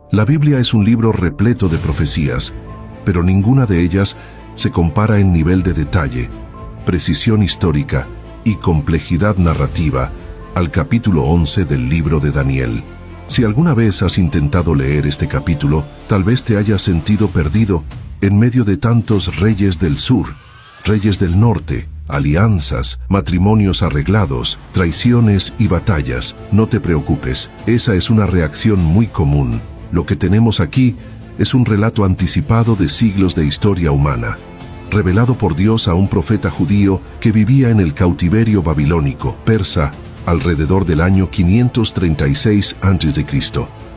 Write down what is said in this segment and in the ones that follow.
La Biblia es un libro repleto de profecías, pero ninguna de ellas se compara en nivel de detalle, precisión histórica y complejidad narrativa al capítulo 11 del libro de Daniel. Si alguna vez has intentado leer este capítulo, tal vez te hayas sentido perdido en medio de tantos reyes del sur, reyes del norte, alianzas, matrimonios arreglados, traiciones y batallas. No te preocupes, esa es una reacción muy común. Lo que tenemos aquí es un relato anticipado de siglos de historia humana, revelado por Dios a un profeta judío que vivía en el cautiverio babilónico, persa, alrededor del año 536 a.C.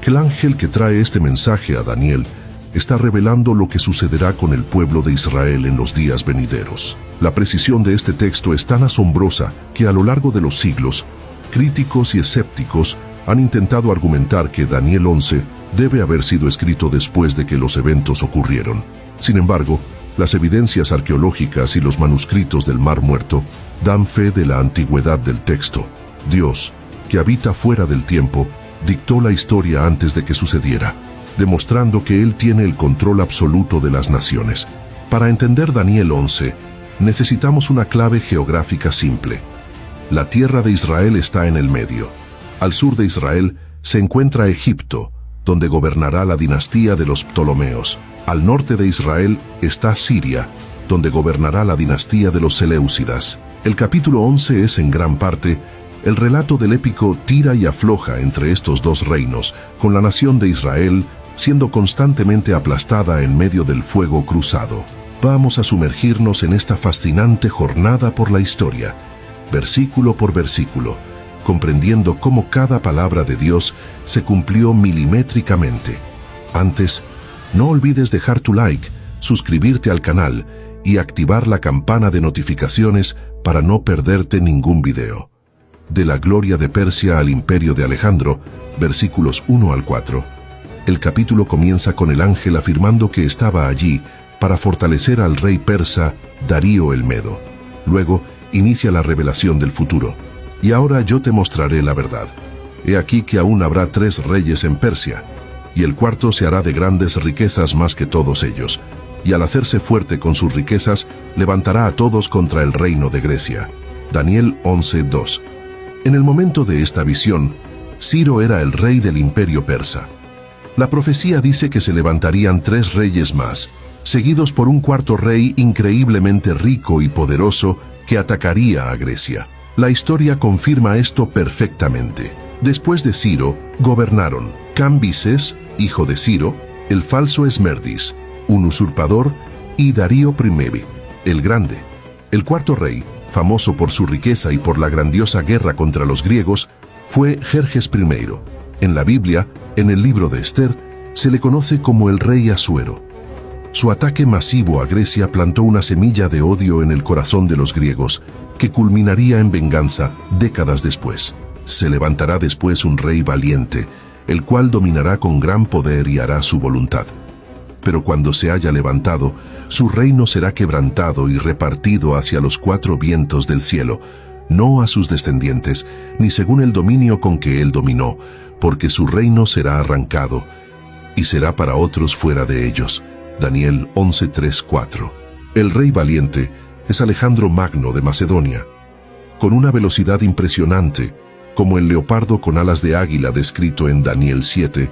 El ángel que trae este mensaje a Daniel está revelando lo que sucederá con el pueblo de Israel en los días venideros. La precisión de este texto es tan asombrosa que a lo largo de los siglos, críticos y escépticos han intentado argumentar que Daniel 11 debe haber sido escrito después de que los eventos ocurrieron. Sin embargo, las evidencias arqueológicas y los manuscritos del Mar Muerto dan fe de la antigüedad del texto. Dios, que habita fuera del tiempo, dictó la historia antes de que sucediera, demostrando que Él tiene el control absoluto de las naciones. Para entender Daniel 11, necesitamos una clave geográfica simple. La tierra de Israel está en el medio. Al sur de Israel se encuentra Egipto, donde gobernará la dinastía de los Ptolomeos. Al norte de Israel está Siria, donde gobernará la dinastía de los Seleucidas. El capítulo 11 es en gran parte el relato del épico tira y afloja entre estos dos reinos, con la nación de Israel siendo constantemente aplastada en medio del fuego cruzado. Vamos a sumergirnos en esta fascinante jornada por la historia, versículo por versículo, comprendiendo cómo cada palabra de Dios se cumplió milimétricamente. Antes, no olvides dejar tu like, suscribirte al canal y activar la campana de notificaciones para no perderte ningún video. De la gloria de Persia al imperio de Alejandro, versículos 1 al 4. El capítulo comienza con el ángel afirmando que estaba allí para fortalecer al rey persa Darío el Medo. Luego, inicia la revelación del futuro. Y ahora yo te mostraré la verdad. He aquí que aún habrá 3 reyes en Persia, y el cuarto se hará de grandes riquezas más que todos ellos, y al hacerse fuerte con sus riquezas, levantará a todos contra el reino de Grecia. Daniel 11:2. En el momento de esta visión, Ciro era el rey del imperio persa. La profecía dice que se levantarían 3 reyes más, seguidos por un cuarto rey increíblemente rico y poderoso que atacaría a Grecia. La historia confirma esto perfectamente. Después de Ciro, gobernaron Cambises, hijo de Ciro, el falso Esmerdis, un usurpador, y Darío I, el Grande. El cuarto rey, famoso por su riqueza y por la grandiosa guerra contra los griegos, fue Jerjes I. En la Biblia, en el libro de Esther, se le conoce como el rey Asuero. Su ataque masivo a Grecia plantó una semilla de odio en el corazón de los griegos, que culminaría en venganza décadas después. Se levantará después un rey valiente, el cual dominará con gran poder y hará su voluntad. Pero cuando se haya levantado, su reino será quebrantado y repartido hacia los 4 vientos del cielo, no a sus descendientes, ni según el dominio con que él dominó, porque su reino será arrancado, y será para otros fuera de ellos. Daniel 11:3-4. El rey valiente es Alejandro Magno de Macedonia. Con una velocidad impresionante, como el leopardo con alas de águila descrito en Daniel 7,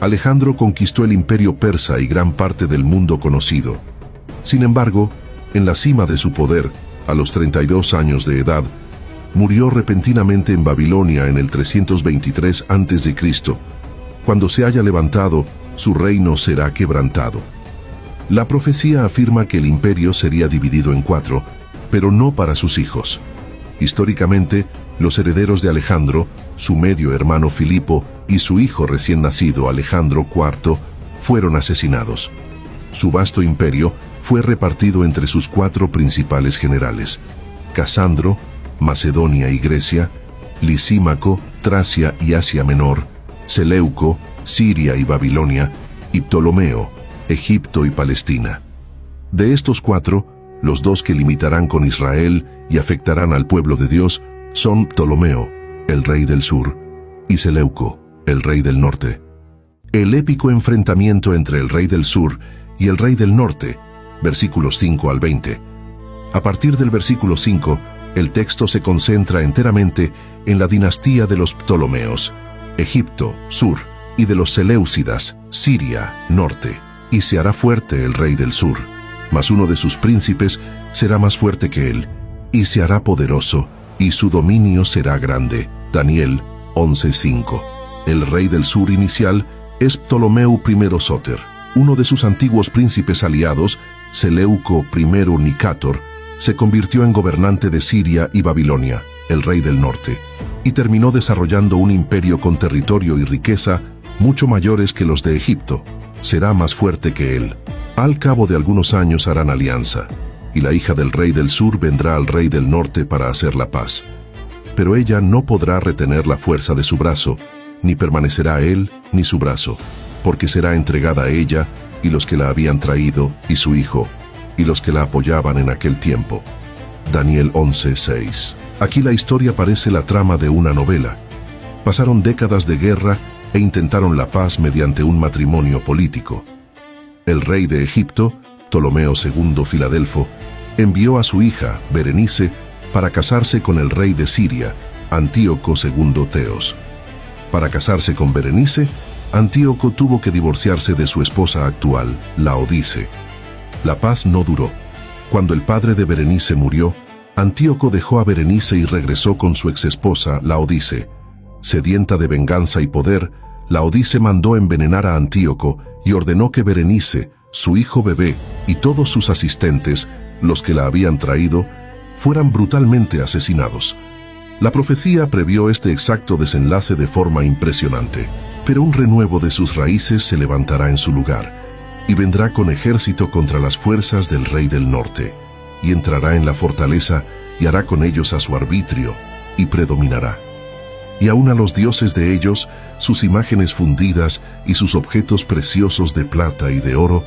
Alejandro conquistó el imperio persa y gran parte del mundo conocido. Sin embargo, en la cima de su poder, a los 32 años de edad, murió repentinamente en Babilonia en el 323 a.C. Cuando se haya levantado, su reino será quebrantado. La profecía afirma que el imperio sería dividido en 4, pero no para sus hijos. Históricamente, los herederos de Alejandro, su medio hermano Filipo y su hijo recién nacido Alejandro IV, fueron asesinados. Su vasto imperio fue repartido entre sus 4 principales generales: Casandro, Macedonia y Grecia, Lisímaco, Tracia y Asia Menor, Seleuco, Siria y Babilonia, y Ptolomeo, Egipto y Palestina. De estos 4, los 2 que limitarán con Israel y afectarán al pueblo de Dios son Ptolomeo, el rey del sur, y Seleuco, el rey del norte. El épico enfrentamiento entre el rey del sur y el rey del norte, versículos 5 al 20. A partir del versículo 5, el texto se concentra enteramente en la dinastía de los Ptolomeos, Egipto, sur, y de los Seleucidas, Siria, norte. Y se hará fuerte el rey del sur, mas uno de sus príncipes será más fuerte que él, y se hará poderoso, y su dominio será grande. Daniel 11:5. El rey del sur inicial es Ptolomeo I Sóter. Uno de sus antiguos príncipes aliados, Seleuco I Nicátor, se convirtió en gobernante de Siria y Babilonia, el rey del norte, y terminó desarrollando un imperio con territorio y riqueza mucho mayores que los de Egipto. Será más fuerte que él. Al cabo de algunos años harán alianza, y la hija del rey del sur vendrá al rey del norte para hacer la paz. Pero ella no podrá retener la fuerza de su brazo, ni permanecerá él ni su brazo, porque será entregada a ella y los que la habían traído, y su hijo, y los que la apoyaban en aquel tiempo. Daniel 11:6. Aquí la historia parece la trama de una novela. Pasaron décadas de guerra e intentaron la paz mediante un matrimonio político. El rey de Egipto, Ptolomeo II Filadelfo, envió a su hija, Berenice, para casarse con el rey de Siria, Antíoco II Teos. Para casarse con Berenice, Antíoco tuvo que divorciarse de su esposa actual, Laodice. La paz no duró. Cuando el padre de Berenice murió, Antíoco dejó a Berenice y regresó con su exesposa, Laodice. Sedienta de venganza y poder, Laodice mandó envenenar a Antíoco y ordenó que Berenice, su hijo bebé y todos sus asistentes, los que la habían traído, fueran brutalmente asesinados. La profecía previó este exacto desenlace de forma impresionante, pero un renuevo de sus raíces se levantará en su lugar, y vendrá con ejército contra las fuerzas del rey del norte, y entrará en la fortaleza y hará con ellos a su arbitrio, y predominará. Y aun a los dioses de ellos, sus imágenes fundidas y sus objetos preciosos de plata y de oro,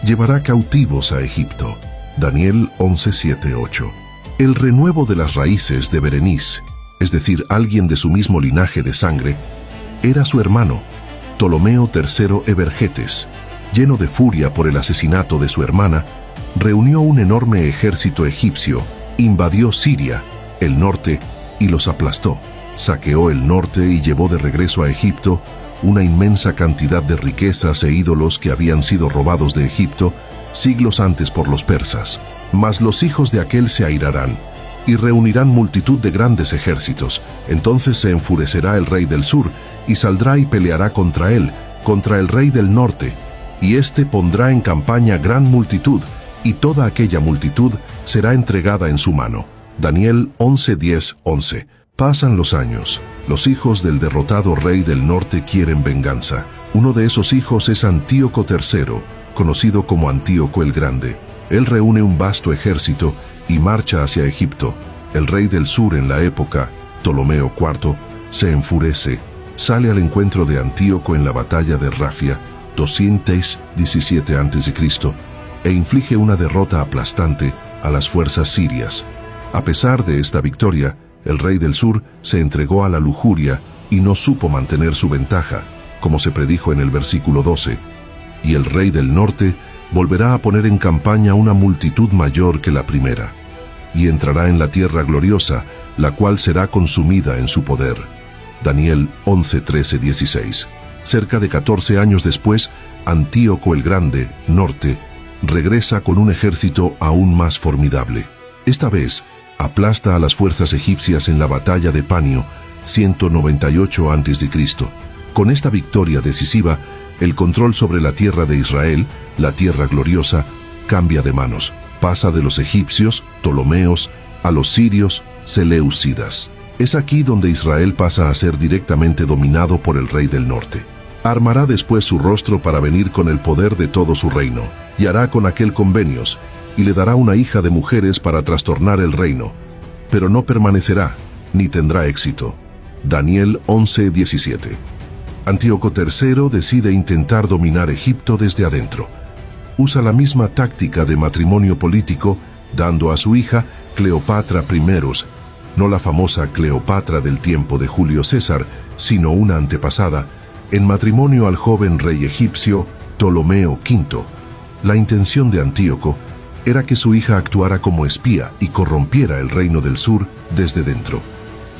llevará cautivos a Egipto. Daniel 11:7-8. El renuevo de las raíces de Berenice, es decir, alguien de su mismo linaje de sangre, era su hermano, Ptolomeo III Evergetes. Lleno de furia por el asesinato de su hermana, reunió un enorme ejército egipcio, invadió Siria, el norte, y los aplastó. Saqueó el norte y llevó de regreso a Egipto una inmensa cantidad de riquezas e ídolos que habían sido robados de Egipto siglos antes por los persas. Mas los hijos de aquel se airarán, y reunirán multitud de grandes ejércitos. Entonces se enfurecerá el rey del sur, y saldrá y peleará contra él, contra el rey del norte, y éste pondrá en campaña gran multitud, y toda aquella multitud será entregada en su mano. Daniel 11:10-11. Pasan los años. Los hijos del derrotado rey del norte quieren venganza. Uno de esos hijos es Antíoco III, conocido como Antíoco el Grande. Él reúne un vasto ejército y marcha hacia Egipto. El rey del sur en la época, Ptolomeo IV, se enfurece, sale al encuentro de Antíoco en la batalla de Rafia, 217 a.C., e inflige una derrota aplastante a las fuerzas sirias. A pesar de esta victoria, el rey del sur se entregó a la lujuria y no supo mantener su ventaja, como se predijo en el versículo 12. Y el rey del norte volverá a poner en campaña una multitud mayor que la primera, y entrará en la tierra gloriosa, la cual será consumida en su poder. Daniel 11:13-16. Cerca de 14 años después, Antíoco el Grande, norte, regresa con un ejército aún más formidable. Esta vez, aplasta a las fuerzas egipcias en la batalla de Panio, 198 a.C. Con esta victoria decisiva, el control sobre la tierra de Israel, la tierra gloriosa, cambia de manos. Pasa de los egipcios, Ptolomeos, a los sirios, Seleucidas. Es aquí donde Israel pasa a ser directamente dominado por el rey del norte. Armará después su rostro para venir con el poder de todo su reino, y hará con aquel convenios, y le dará una hija de mujeres para trastornar el reino, pero no permanecerá, ni tendrá éxito. Daniel 11:17. Antíoco III decide intentar dominar Egipto desde adentro. Usa la misma táctica de matrimonio político, dando a su hija Cleopatra I, no la famosa Cleopatra del tiempo de Julio César, sino una antepasada, en matrimonio al joven rey egipcio Ptolomeo V. La intención de Antíoco era que su hija actuara como espía y corrompiera el reino del sur desde dentro.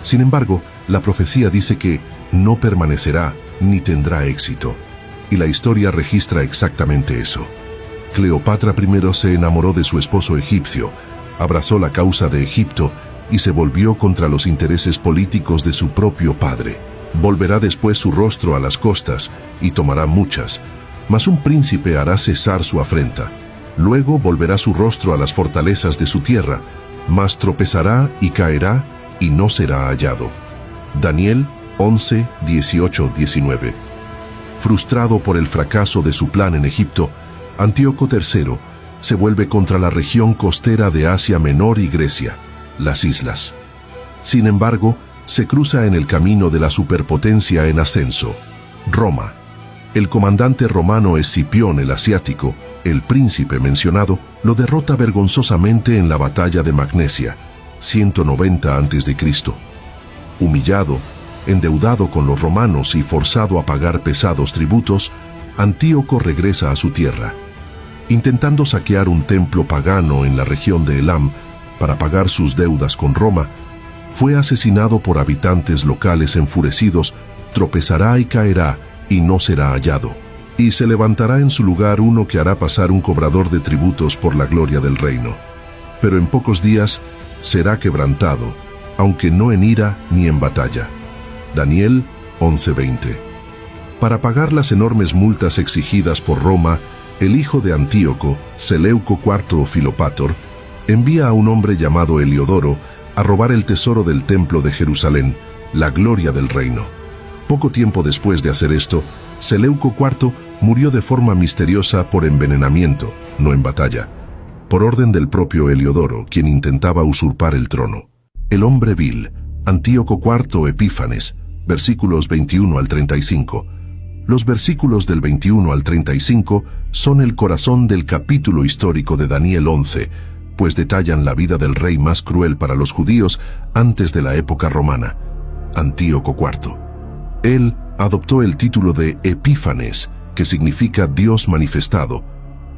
Sin embargo, la profecía dice que no permanecerá ni tendrá éxito, y la historia registra exactamente eso. Cleopatra I se enamoró de su esposo egipcio, abrazó la causa de Egipto y se volvió contra los intereses políticos de su propio padre. Volverá después su rostro a las costas y tomará muchas, mas un príncipe hará cesar su afrenta. Luego volverá su rostro a las fortalezas de su tierra, mas tropezará y caerá y no será hallado. Daniel 11, 18, 19. Frustrado por el fracaso de su plan en Egipto, Antíoco III se vuelve contra la región costera de Asia Menor y Grecia, las islas. Sin embargo, se cruza en el camino de la superpotencia en ascenso, Roma. El comandante romano Escipión el Asiático, el príncipe mencionado, lo derrota vergonzosamente en la batalla de Magnesia, 190 a.C. Humillado, endeudado con los romanos y forzado a pagar pesados tributos, Antíoco regresa a su tierra. Intentando saquear un templo pagano en la región de Elam para pagar sus deudas con Roma, fue asesinado por habitantes locales enfurecidos, tropezará y caerá y no será hallado, y se levantará en su lugar uno que hará pasar un cobrador de tributos por la gloria del reino. Pero en pocos días será quebrantado, aunque no en ira ni en batalla. Daniel 11:20. Para pagar las enormes multas exigidas por Roma, el hijo de Antíoco, Seleuco IV Filopator, envía a un hombre llamado Heliodoro a robar el tesoro del templo de Jerusalén, la gloria del reino. Poco tiempo después de hacer esto, Seleuco IV murió de forma misteriosa por envenenamiento, no en batalla, por orden del propio Heliodoro, quien intentaba usurpar el trono. El hombre vil, Antíoco IV Epífanes, versículos 21 al 35. Los versículos del 21 al 35 son el corazón del capítulo histórico de Daniel 11, pues detallan la vida del rey más cruel para los judíos antes de la época romana, Antíoco IV. Él adoptó el título de Epífanes, que significa Dios manifestado,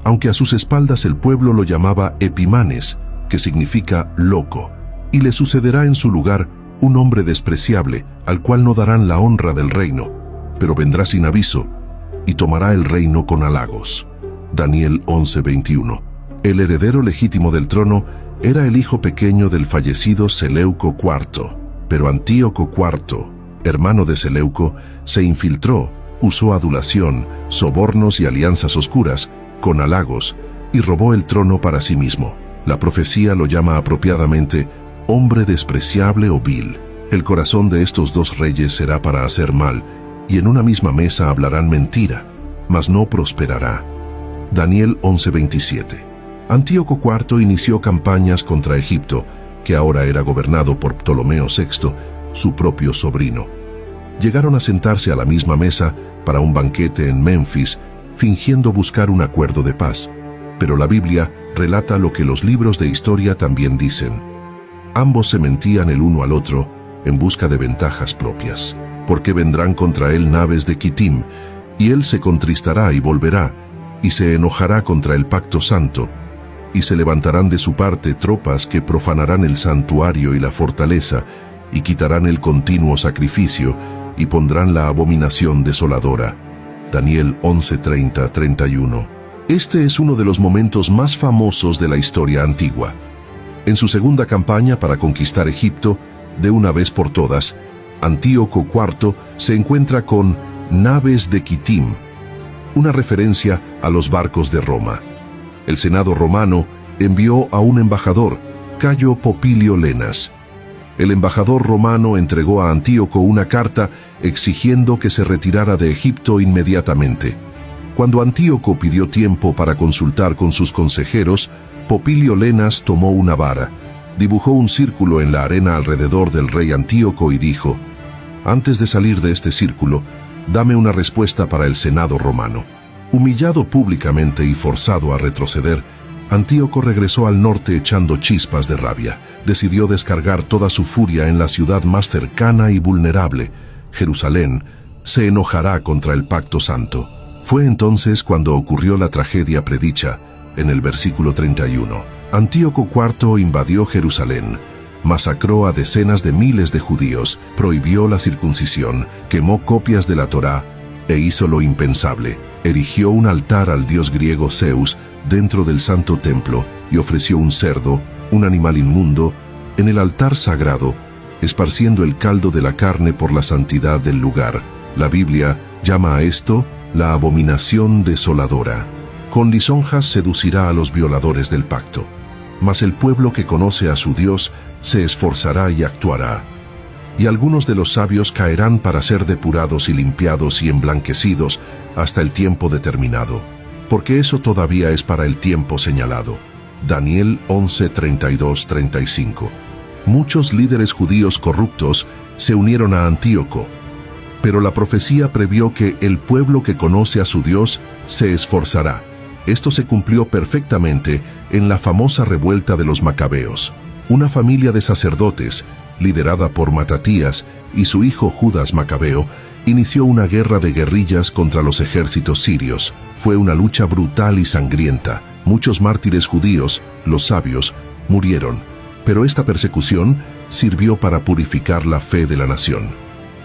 aunque a sus espaldas el pueblo lo llamaba Epimanes, que significa loco, y le sucederá en su lugar un hombre despreciable, al cual no darán la honra del reino, pero vendrá sin aviso, y tomará el reino con halagos. Daniel 11:21. El heredero legítimo del trono era el hijo pequeño del fallecido Seleuco IV, pero Antíoco IV, hermano de Seleuco, se infiltró, usó adulación, sobornos y alianzas oscuras, con halagos, y robó el trono para sí mismo. La profecía lo llama apropiadamente hombre despreciable o vil. El corazón de estos dos reyes será para hacer mal, y en una misma mesa hablarán mentira, mas no prosperará. Daniel 11:27. Antíoco IV inició campañas contra Egipto, que ahora era gobernado por Ptolomeo VI, su propio sobrino. Llegaron a sentarse a la misma mesa para un banquete en Menfis, fingiendo buscar un acuerdo de paz. Pero la Biblia relata lo que los libros de historia también dicen. Ambos se mentían el uno al otro en busca de ventajas propias, porque vendrán contra él naves de Quitim, y él se contristará y volverá, y se enojará contra el pacto santo, y se levantarán de su parte tropas que profanarán el santuario y la fortaleza, y quitarán el continuo sacrificio, y pondrán la abominación desoladora. Daniel 11:30-31. Este es uno de los momentos más famosos de la historia antigua. En su segunda campaña para conquistar Egipto, de una vez por todas, Antíoco IV se encuentra con naves de Quitim, una referencia a los barcos de Roma. El Senado romano envió a un embajador, Cayo Popilio Lenas. El embajador romano entregó a Antíoco una carta exigiendo que se retirara de Egipto inmediatamente. Cuando Antíoco pidió tiempo para consultar con sus consejeros, Popilio Lenas tomó una vara, dibujó un círculo en la arena alrededor del rey Antíoco y dijo: «Antes de salir de este círculo, dame una respuesta para el Senado romano». Humillado públicamente y forzado a retroceder, Antíoco regresó al norte echando chispas de rabia. Decidió descargar toda su furia en la ciudad más cercana y vulnerable, Jerusalén, se enojará contra el pacto santo. Fue entonces cuando ocurrió la tragedia predicha en el versículo 31. Antíoco IV invadió Jerusalén, masacró a decenas de miles de judíos, prohibió la circuncisión, quemó copias de la Torá e hizo lo impensable. Erigió un altar al dios griego Zeus dentro del santo templo y ofreció un cerdo, un animal inmundo, en el altar sagrado, esparciendo el caldo de la carne por la santidad del lugar. La Biblia llama a esto la abominación desoladora. Con lisonjas seducirá a los violadores del pacto, mas el pueblo que conoce a su Dios se esforzará y actuará. Y algunos de los sabios caerán para ser depurados y limpiados y emblanquecidos hasta el tiempo determinado, porque eso todavía es para el tiempo señalado. Daniel 11:32-35. Muchos líderes judíos corruptos se unieron a Antíoco, pero la profecía previó que el pueblo que conoce a su Dios se esforzará. Esto se cumplió perfectamente en la famosa revuelta de los Macabeos. Una familia de sacerdotes, liderada por Matatías y su hijo Judas Macabeo, inició una guerra de guerrillas contra los ejércitos sirios. Fue una lucha brutal y sangrienta. Muchos mártires judíos, los sabios, murieron, pero esta persecución sirvió para purificar la fe de la nación.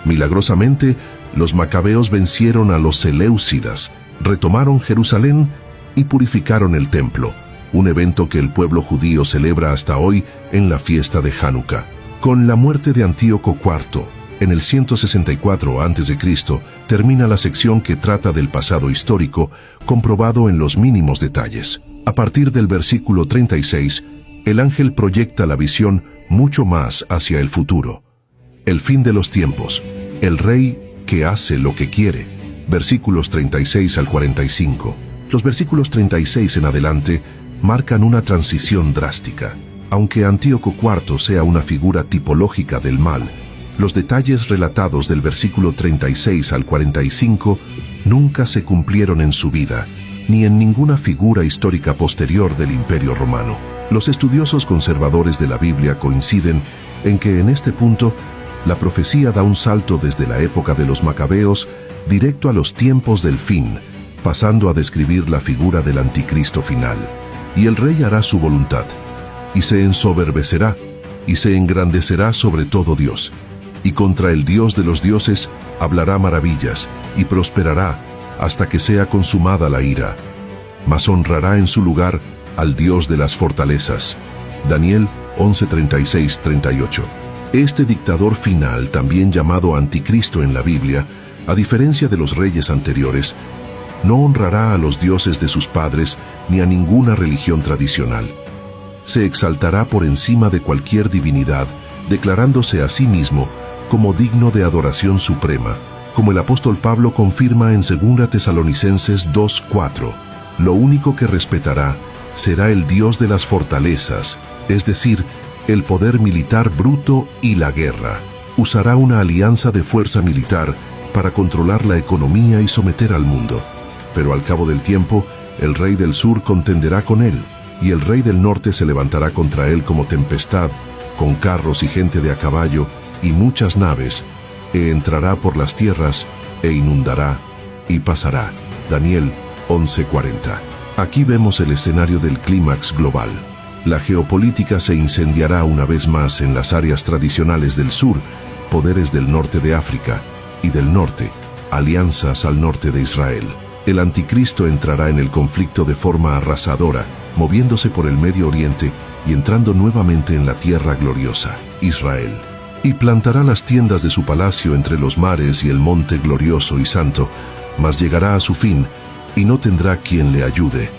Milagrosamente, los Macabeos vencieron a los Seleucidas, retomaron Jerusalén y purificaron el templo, un evento que el pueblo judío celebra hasta hoy en la fiesta de Hanukkah. Con la muerte de Antíoco IV, en el 164 a.C., termina la sección que trata del pasado histórico, comprobado en los mínimos detalles. A partir del versículo 36, el ángel proyecta la visión mucho más hacia el futuro. El fin de los tiempos, el rey que hace lo que quiere. Versículos 36 al 45. Los versículos 36 en adelante marcan una transición drástica. Aunque Antíoco IV sea una figura tipológica del mal, los detalles relatados del versículo 36 al 45 nunca se cumplieron en su vida, ni en ninguna figura histórica posterior del Imperio Romano. Los estudiosos conservadores de la Biblia coinciden en que en este punto la profecía da un salto desde la época de los Macabeos directo a los tiempos del fin, pasando a describir la figura del anticristo final. Y el rey hará su voluntad, y se ensoberbecerá, y se engrandecerá sobre todo Dios, y contra el Dios de los dioses hablará maravillas, y prosperará hasta que sea consumada la ira, mas honrará en su lugar al Dios de las fortalezas. Daniel 11:36-38. Este dictador final, también llamado anticristo en la Biblia, a diferencia de los reyes anteriores, no honrará a los dioses de sus padres ni a ninguna religión tradicional. Se exaltará por encima de cualquier divinidad, declarándose a sí mismo como digno de adoración suprema, como el apóstol Pablo confirma en 2 Tesalonicenses 2:4. Lo único que respetará será el Dios de las fortalezas, es decir, el poder militar bruto y la guerra. Usará una alianza de fuerza militar para controlar la economía y someter al mundo. Pero al cabo del tiempo, el rey del sur contenderá con él, y el rey del norte se levantará contra él como tempestad, con carros y gente de a caballo y muchas naves, e entrará por las tierras, e inundará, y pasará. Daniel 11:40. Aquí vemos el escenario del clímax global. La geopolítica se incendiará una vez más en las áreas tradicionales del sur, poderes del norte de África, y del norte, alianzas al norte de Israel. El anticristo entrará en el conflicto de forma arrasadora, moviéndose por el Medio Oriente y entrando nuevamente en la tierra gloriosa, Israel. Y plantará las tiendas de su palacio entre los mares y el monte glorioso y santo, mas llegará a su fin y no tendrá quien le ayude.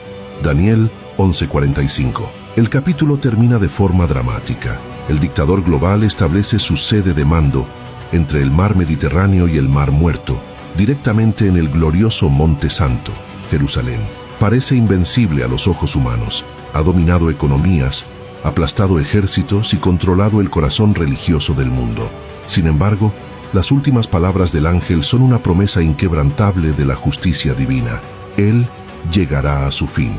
Daniel 11:45. El capítulo termina de forma dramática. El dictador global establece su sede de mando entre el mar Mediterráneo y el mar Muerto, directamente en el glorioso Monte Santo, Jerusalén. Parece invencible a los ojos humanos. Ha dominado economías, aplastado ejércitos y controlado el corazón religioso del mundo. Sin embargo, las últimas palabras del ángel son una promesa inquebrantable de la justicia divina. Él llegará a su fin.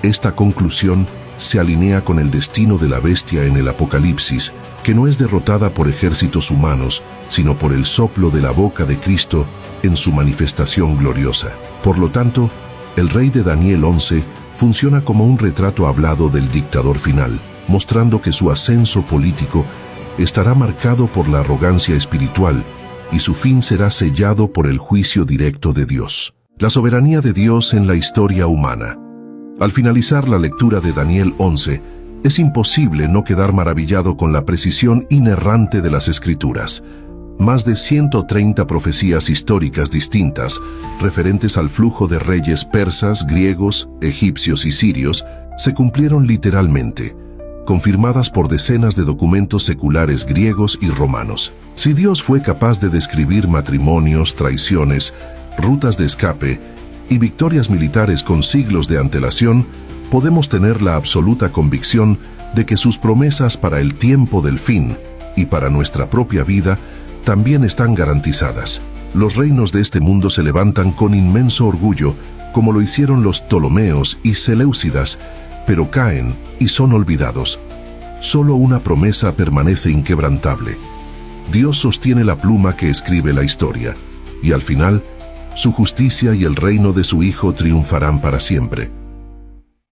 Esta conclusión se alinea con el destino de la bestia en el Apocalipsis, que no es derrotada por ejércitos humanos, sino por el soplo de la boca de Cristo en su manifestación gloriosa. Por lo tanto, el rey de Daniel 11 funciona como un retrato hablado del dictador final, mostrando que su ascenso político estará marcado por la arrogancia espiritual y su fin será sellado por el juicio directo de Dios. La soberanía de Dios en la historia humana. Al finalizar la lectura de Daniel 11, es imposible no quedar maravillado con la precisión inerrante de las Escrituras. Más de 130 profecías históricas distintas, referentes al flujo de reyes persas, griegos, egipcios y sirios, se cumplieron literalmente, confirmadas por decenas de documentos seculares griegos y romanos. Si Dios fue capaz de describir matrimonios, traiciones, rutas de escape y victorias militares con siglos de antelación, podemos tener la absoluta convicción de que sus promesas para el tiempo del fin y para nuestra propia vida también están garantizadas. Los reinos de este mundo se levantan con inmenso orgullo, como lo hicieron los Ptolomeos y Seleucidas, pero caen y son olvidados. Solo una promesa permanece inquebrantable. Dios sostiene la pluma que escribe la historia, y al final, su justicia y el reino de su Hijo triunfarán para siempre.